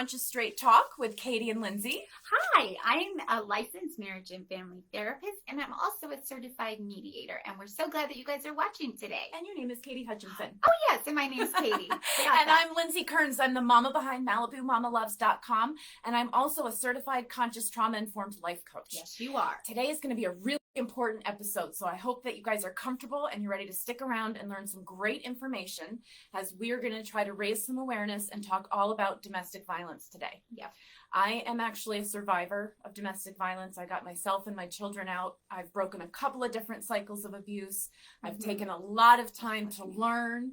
Conscious Straight Talk with Katie and Lindsey. Hi, I'm a licensed marriage and family therapist, and I'm also a certified mediator. And we're so glad that you guys are watching today. And your name is Katie Hutchinson. Oh, yes, and my name's Katie. And I'm Lindsey Kearns. I'm the mama behind MalibuMamaLoves.com, and I'm also a certified conscious trauma-informed life coach. Yes, you are. Today is going to be a really important episode, so I hope that you guys are comfortable and you're ready to stick around and learn some great information as we are going to try to raise some awareness and talk all about domestic violence today. Yeah. I am actually a survivor of domestic violence. I got myself and my children out. I've broken a couple of different cycles of abuse. I've taken a lot of time to learn,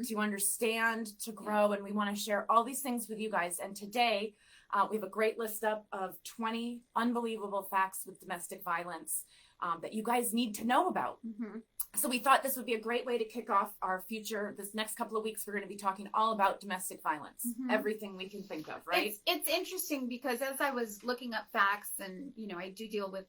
to understand, to grow, and we want to share all these things with you guys. And today, we have a great list up of 20 unbelievable facts with domestic violence that you guys need to know about. So we thought this would be a great way to kick off our future. This next couple of weeks, we're going to be talking all about domestic violence, everything we can think of, right? It's interesting because as I was looking up facts, and I do deal with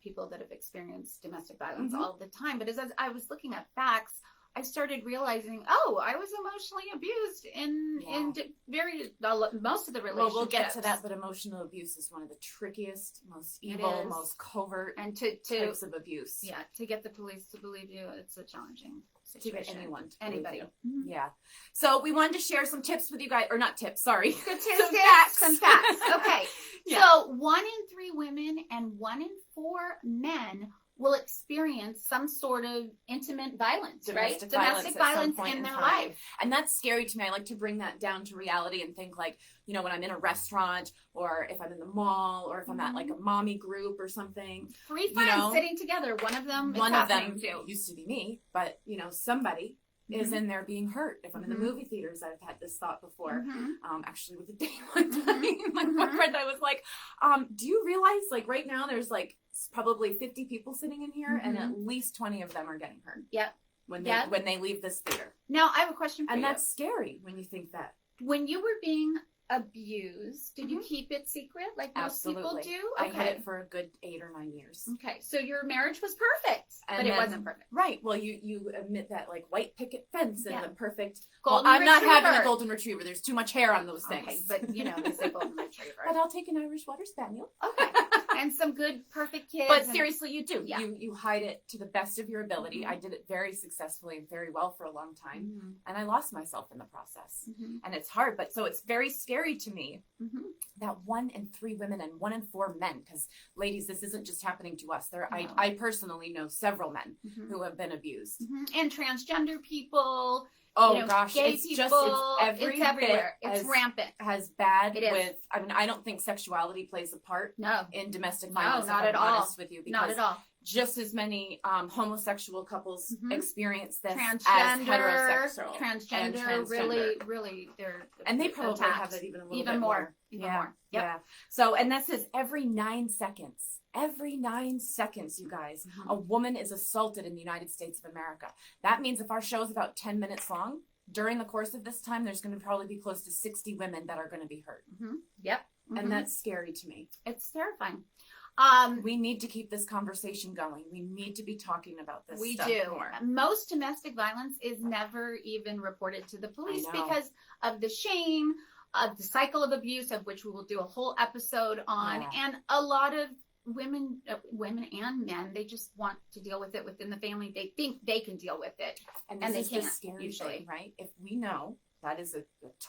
people that have experienced domestic violence all the time, but as I was looking at facts, I started realizing, I was emotionally abused in most of the relationships. Well, we'll get to that, but emotional abuse is one of the trickiest, most evil, most covert and types of abuse. Yeah, to get the police to believe you, it's a challenging situation. To get anyone to anybody. Believe you. Yeah. So we wanted to share some tips with you guys, or not tips, sorry. Some facts. Okay. So 1 in 3 women and 1 in 4 men will experience some sort of intimate violence, domestic violence in their life. And that's scary to me. I like to bring that down to reality and think like, when I'm in a restaurant or if I'm in the mall or if I'm at like a mommy group or something. 3 friends sitting together. One of them used to be me, but somebody is in there being hurt. If I'm in the movie theaters, I've had this thought before. Actually with a date one time, my boyfriend, I was like, do you realize like right now there's like probably 50 people sitting in here and at least 20 of them are getting hurt. Yep. When they leave this theater. Now I have a question for you. And that's scary when you think that. When you were being abused, did you keep it secret like most people do? I had it for a good 8 or 9 years. Okay, so your marriage was perfect, but it wasn't perfect. Right. Well, you admit that like white picket fence and the perfect golden I'm retriever. not having a golden retriever. There's too much hair on those things. Okay, but they say golden retriever. But I'll take an Irish water spaniel. Okay. And some good, perfect kids. But seriously, you do. Yeah. You hide it to the best of your ability. I did it very successfully and very well for a long time. And I lost myself in the process. And it's hard. But so it's very scary to me that 1 in 3 women and 1 in 4 men, because ladies, this isn't just happening to us. I personally know several men who have been abused. And transgender people. Oh gosh, gay it's people, just it's everywhere. It's rampant. As bad with. I mean, I don't think sexuality plays a part. in domestic violence. No, not at all. Honest with you, because not at all. Just as many homosexual couples experience this as heterosexual, transgender. really, they're and they probably attacked. have it even a little bit more. Yep. Yeah. So, and that says every 9 seconds. Every 9 seconds, you guys, a woman is assaulted in the United States of America. That means if our show is about 10 minutes long, during the course of this time, there's going to probably be close to 60 women that are going to be hurt. Yep. And that's scary to me. It's terrifying. We need to keep this conversation going. We need to be talking about this stuff more. Most domestic violence is never even reported to the police because of the shame, of the cycle of abuse, of which we will do a whole episode on. And a lot of women and men, they just want to deal with it within the family. They think they can deal with it. And they can't, usually. Right? If we know that is a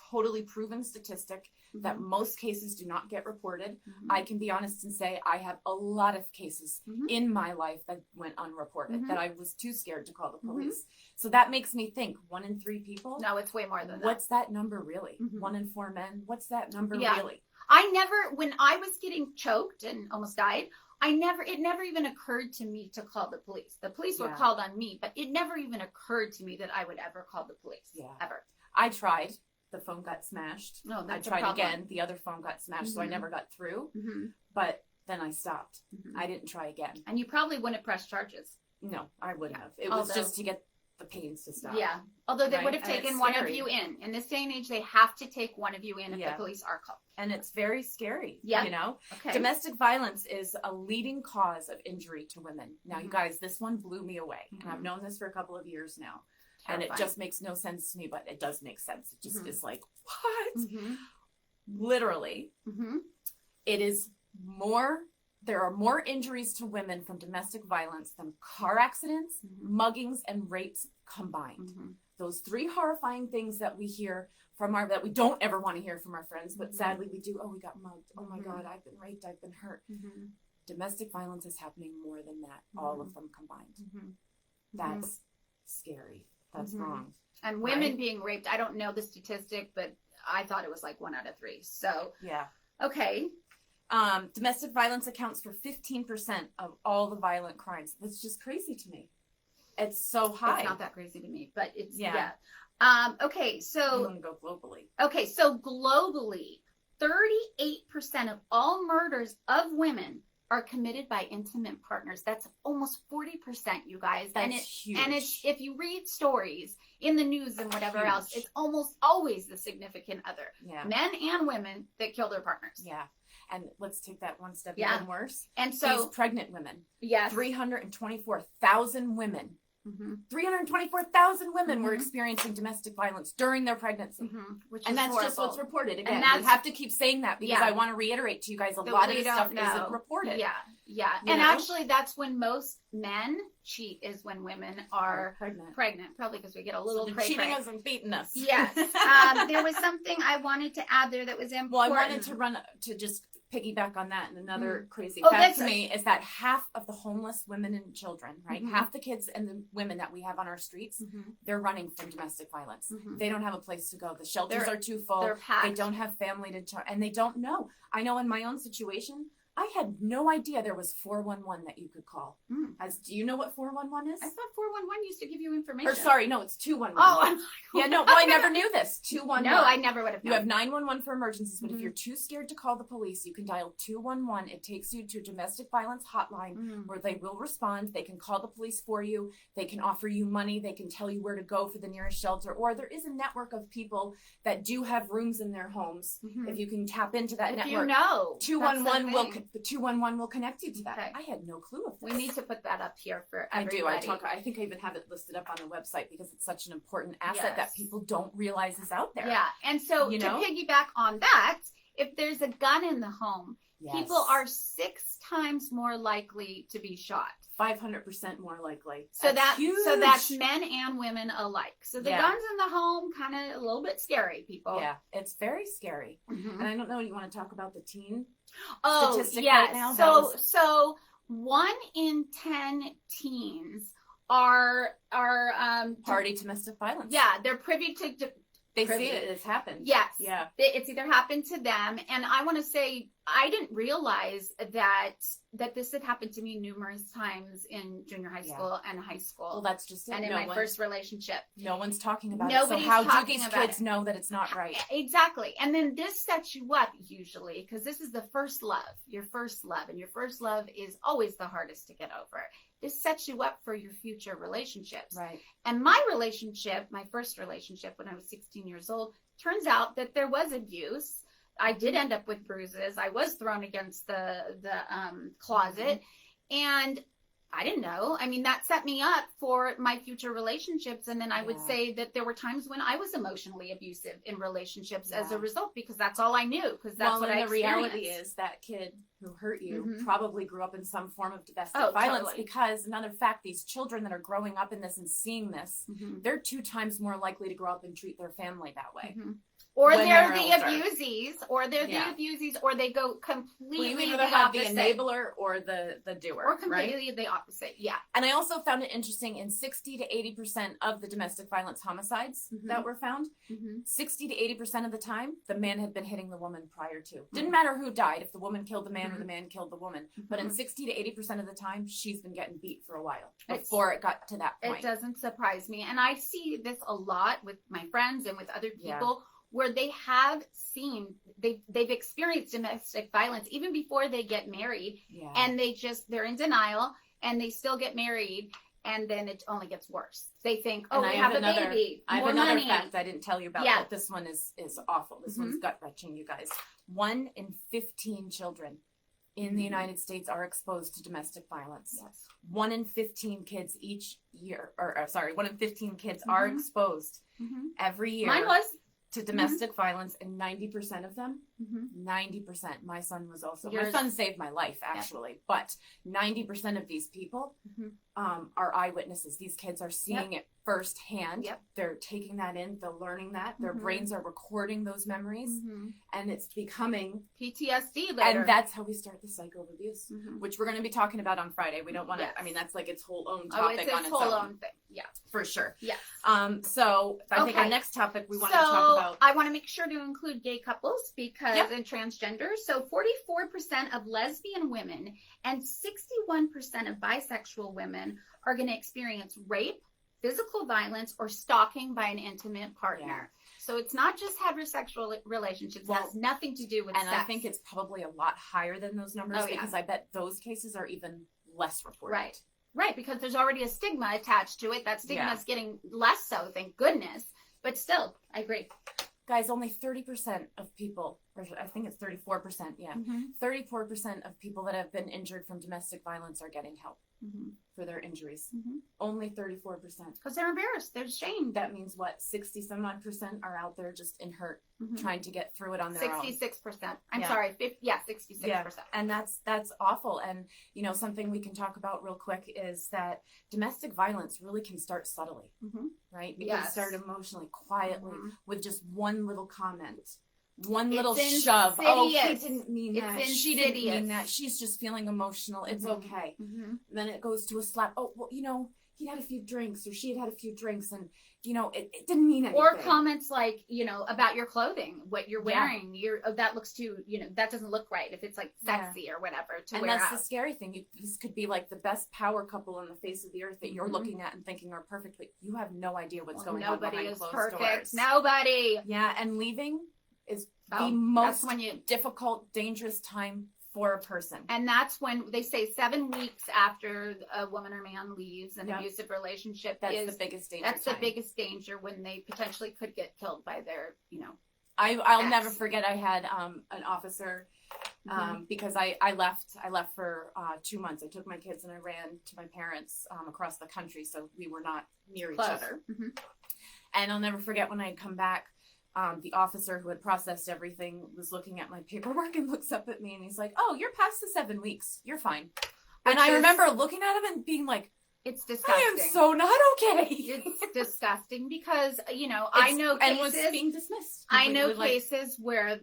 totally proven statistic that most cases do not get reported. I can be honest and say I have a lot of cases in my life that went unreported that I was too scared to call the police. So that makes me think 1 in 3 people? No, it's way more than that. What's that number really? 1 in 4 men? What's that number really? When I was getting choked and almost died, it never even occurred to me to call the police. The police were called on me, but it never even occurred to me that I would ever call the police. Ever. I tried. The phone got smashed. No, I tried again. The other phone got smashed, so I never got through. But then I stopped. I didn't try again. And you probably wouldn't press charges. No, I wouldn't have. It was just to get the pains to stop. Yeah. Although they would have taken one of you in. In this day and age, they have to take one of you in if the police are called. And it's very scary. Yeah. Okay. Domestic violence is a leading cause of injury to women. Now, you guys, this one blew me away. And I've known this for a couple of years now. Terrifying. And it just makes no sense to me, but it does make sense. It just is like, what? literally, Mm-hmm. it is there are more injuries to women from domestic violence than car accidents, muggings, and rapes combined. Those three horrifying things that we hear that we don't ever want to hear from our friends, but sadly we do. Oh, we got mugged. Oh my God, I've been raped. I've been hurt. Domestic violence is happening more than that, all of them combined. That's scary. That's wrong. And women being raped, I don't know the statistic, but I thought it was like 1 out of 3. So, yeah. Okay. Domestic violence accounts for 15% of all the violent crimes. That's just crazy to me. It's so high. It's not that crazy to me, but it's, yeah. Okay, so. You want to go globally. Okay, so globally, 38% of all murders of women are committed by intimate partners. That's almost 40%, you guys. That's huge. And it's, if you read stories in the news and whatever else, it's almost always the significant other. Yeah. Men and women that kill their partners. Yeah. And let's take that one step even worse. And so these pregnant women. Yes. 324,000 women. 324,000 women were experiencing domestic violence during their pregnancy. And that's horrible. Just what's reported. Again, we have to keep saying that because I want to reiterate to you guys, a lot of this stuff isn't reported. Yeah. Yeah. And actually, that's when most men cheat, is when women are pregnant. Probably because we get a little cheating us and beating us. Yes. There was something I wanted to add there that was important. Well, I wanted to just piggyback on that, and another crazy fact to me is that half of the homeless women and children, right, half the kids and the women that we have on our streets, they're running from domestic violence. They don't have a place to go. The shelters are too full. They're packed. They don't have family and they don't know. I know in my own situation, I had no idea there was 411 that you could call. Do you know what 411 is? I thought 411 used to give you information. Or sorry, no, it's 211. Oh, yeah, no, well, I never knew this. 211. No, I never would have known. You have 911 for emergencies, but if you're too scared to call the police, you can dial 211. It takes you to a domestic violence hotline where they will respond. They can call the police for you. They can offer you money. They can tell you where to go for the nearest shelter. Or there is a network of people that do have rooms in their homes. If you can tap into that network. You know, 211 will connect you to that. Okay. I had no clue of this. We need to put that up here for everybody. I do. I think I even have it listed up on the website because it's such an important asset that people don't realize is out there. Yeah. And so to piggyback on that, if there's a gun in the home, people are 6 times more likely to be shot. 500% more likely. That's huge. So that's men and women alike. So the guns in the home, kind of a little bit scary, people. Yeah, it's very scary. And I don't know, you want to talk about the teen statistic right now? So 1 in 10 teens are party domestic violence. Yeah, they're privy to. They see it. It's happened. Yes. Yeah. It's either happened to them, and I want to say I didn't realize that this had happened to me numerous times in junior high school and high school. Well, that's just it. And in my first relationship. No one's talking about it. So how do these kids know that it's not right? Exactly. And then this sets you up usually because this is the first love, your first love, and your first love is always the hardest to get over. This sets you up for your future relationships. Right. And my first relationship when I was 16 years old, turns out that there was abuse. I did end up with bruises. I was thrown against the closet. And I didn't know. I mean, that set me up for my future relationships. And then I would say that there were times when I was emotionally abusive in relationships as a result, because that's all I knew. Because that's what I experienced. The reality is that kid who hurt you probably grew up in some form of domestic violence. Totally. Because another fact, these children that are growing up in this and seeing this, they're 2 times more likely to grow up and treat their family that way. Or they're the abusees, or or they go completely you either have the enabler or the doer. Or completely the opposite, And I also found it interesting, in 60 to 80% of the domestic violence homicides that were found, 60 to 80% of the time, the man had been hitting the woman prior to. Didn't matter who died, if the woman killed the man or the man killed the woman. But in 60 to 80% of the time, she's been getting beat for a while before it got to that point. It doesn't surprise me. And I see this a lot with my friends and with other people. Where they have seen, they've experienced domestic violence even before they get married, and they're in denial, and they still get married, and then it only gets worse. They think, we have a baby, I have more another money. fact I didn't tell you about, but this one is awful. This one's gut-wrenching, you guys. 1 in 15 children in the United States are exposed to domestic violence. Yes. 1 in 15 kids each year, 1 in 15 kids are exposed every year. Mine was. To domestic violence, and 90% of them 90%. My son was also, Yours- my son saved my life, actually, but 90% of these people are eyewitnesses. These kids are seeing it firsthand. They're taking that in, they're learning that. Their brains are recording those memories, and it's becoming PTSD later. And that's how we start the cycle of abuse, which we're going to be talking about on Friday. We don't want to, I mean, that's like its whole own topic it's on its whole own thing. Yeah. For sure. Yes. So I think our next topic we want to talk about. I want to make sure to include gay couples because and transgender. So 44% of lesbian women and 61% of bisexual women are going to experience rape, physical violence, or stalking by an intimate partner. So it's not just heterosexual relationships. It has nothing to do with sex. And I think it's probably a lot higher than those numbers because I bet those cases are even less reported. Right, because there's already a stigma attached to it. That stigma is getting less so, thank goodness. But still, I agree. Guys, only 30% of people, or I think it's 34%, 34% of people that have been injured from domestic violence are getting help for their injuries. Only 34%. Because they're embarrassed. They're ashamed. That means what? 60-some-odd% are out there just in hurt, trying to get through it on their own. 66%. I'm sorry. 66%. Yeah. And that's awful. And, you know, something we can talk about real quick is that domestic violence really can start subtly, right? It can start emotionally, quietly, with just one little comment. One little shove. Oh, he didn't mean that. She didn't mean that. She's just feeling emotional. It's okay. Then it goes to a slap. Oh, well, you know, he had a few drinks or she had had a few drinks and, you know, it didn't mean anything. Or comments like, you know, about your clothing, what you're wearing. That looks too, you know, that doesn't look right if it's like sexy or whatever to wear that's out. the scary thing. This could be like the best power couple on the face of the earth that you're looking at and thinking are perfect, but you have no idea what's going on behind closed doors. Nobody is perfect. Nobody. Yeah, and leaving is the most difficult, dangerous time for a person. And that's when they say 7 weeks after a woman or man leaves an abusive relationship. That's the biggest danger. That's the biggest danger when they potentially could get killed by their, you know. I'll never forget. I had an officer because I left for 2 months. I took my kids and I ran to my parents across the country, so we were not near each other. And I'll never forget when I had come back. The officer who had processed everything was looking at my paperwork and looks up at me and he's like, "Oh, you're past the 7 weeks. You're fine." And I remember looking at him and being like, "It's disgusting. I am so not okay." It's disgusting because, you know, I know cases. And was being dismissed. I know cases where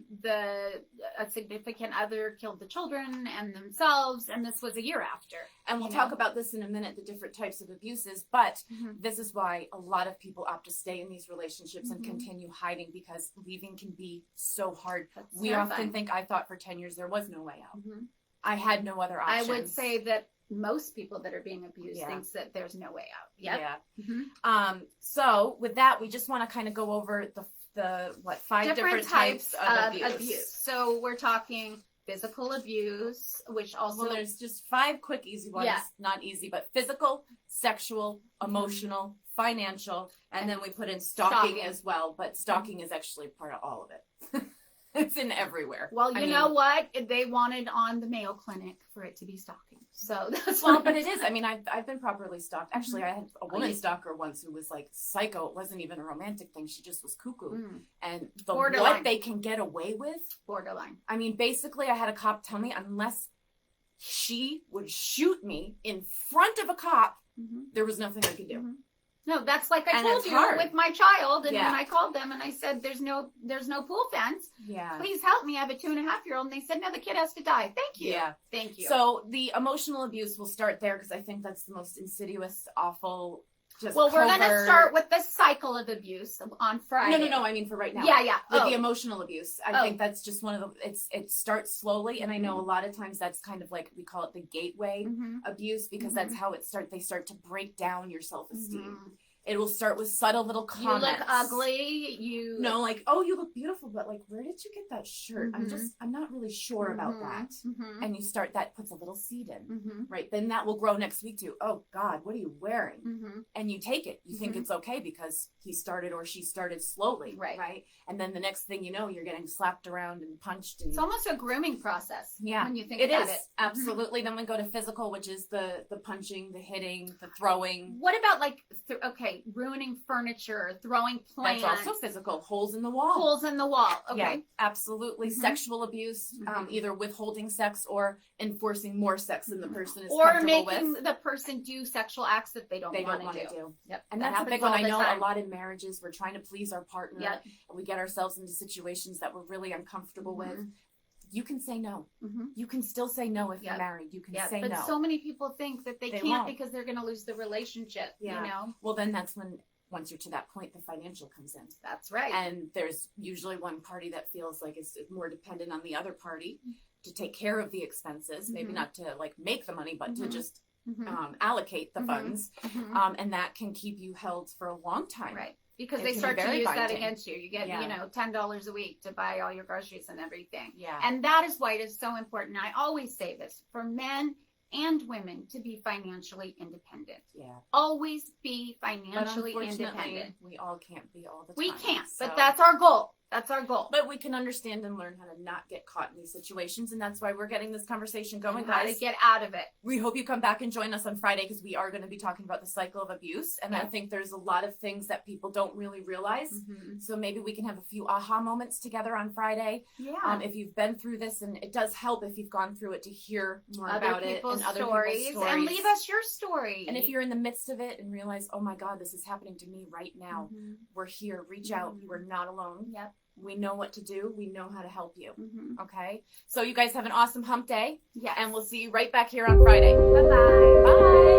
a significant other killed the children and themselves, and this was a year after. And we'll talk about this in a minute, the different types of abuses, but this is why a lot of people opt to stay in these relationships and continue hiding because leaving can be so hard. We often think, I thought for 10 years there was no way out. I had no other options. I would say that most people that are being abused thinks that there's no way out. So with that, we just want to kind of go over the 5 different types of abuse. So we're talking physical abuse, which also there's just 5 quick easy ones. Not easy, but physical, sexual, emotional, financial, and then we put in stalking as well, but stalking is actually part of all of it. It's in everywhere. Well, you know what? They wanted on the Mayo Clinic for it to be stalking. So that's but it is. I mean, I've been properly stalked. Actually, I had a woman stalker once who was like psycho. It wasn't even a romantic thing. She just was cuckoo. And what they can get away with. Borderline. I mean, basically, I had a cop tell me unless she would shoot me in front of a cop, there was nothing I could do. No, that's like I told you with my child, and when I called them and I said, "There's no pool fence. Please help me. I have a 2.5-year-old." And they said, "No, the kid has to die." Thank you. Thank you. So the emotional abuse, will start there because I think that's the most insidious, awful. We're going to start with the cycle of abuse on Friday. No. I mean, for right now. With the emotional abuse, I think that's just one of the. It starts slowly, and I know a lot of times that's kind of like we call it the gateway abuse because that's how it starts. They start to break down your self-esteem. It will start with subtle little comments. You look ugly. Like, "Oh, you look beautiful," but like, where did you get that shirt? I'm not really sure about that. And you start, that puts a little seed in, right? Then that will grow next week to, "Oh God, what are you wearing?" And you take it. You think it's okay because he started or she started slowly, right? And then the next thing you know, you're getting slapped around and punched. And it's almost a grooming process. Yeah, when you think about it. Absolutely. Then we go to physical, which is the punching, the hitting, the throwing. What about okay, ruining furniture, throwing plants. That's also physical. Holes in the wall. Holes in the wall. Okay. Yeah, absolutely. Sexual abuse, either withholding sex or enforcing more sex than the person is or comfortable making with. the person do sexual acts that they don't want to do. Yep. And that's a big one. I know a lot in marriages, we're trying to please our partner. Yep. And we get ourselves into situations that we're really uncomfortable with. You can say no. You can still say no if you're married. You can say no. But so many people think that they can't won't. because they're going to lose the relationship, you know? Well, then that's when, once you're to that point, the financial comes in. That's right. And there's usually one party that feels like it's more dependent on the other party to take care of the expenses, maybe not to like make the money, but to just allocate the funds. And that can keep you held for a long time. Right. Because It they can start be to very use that binding. against you. You get, Yeah. you know, $10 a week to buy all your groceries and everything. Yeah. And that is why it is so important. I always say this for men and women to be financially independent. Yeah. Always be financially But unfortunately, independent. we all can't be all the time. We can't, so- but that's our goal. That's our goal. But we can understand and learn how to not get caught in these situations, and that's why we're getting this conversation going, How to guys. get out of it. We hope you come back and join us on Friday because we are going to be talking about the cycle of abuse, and I think there's a lot of things that people don't really realize. So maybe we can have a few aha moments together on Friday. Yeah. If you've been through this, and it does help if you've gone through it to hear more Other about it people's and other stories, people's stories. and leave us your story. And if you're in the midst of it and realize, oh my God, this is happening to me right now, we're here. Reach out. You are not alone. Yep. We know what to do. We know how to help you. Okay? So you guys have an awesome hump day. Yes. And we'll see you right back here on Friday. Bye-bye. Bye.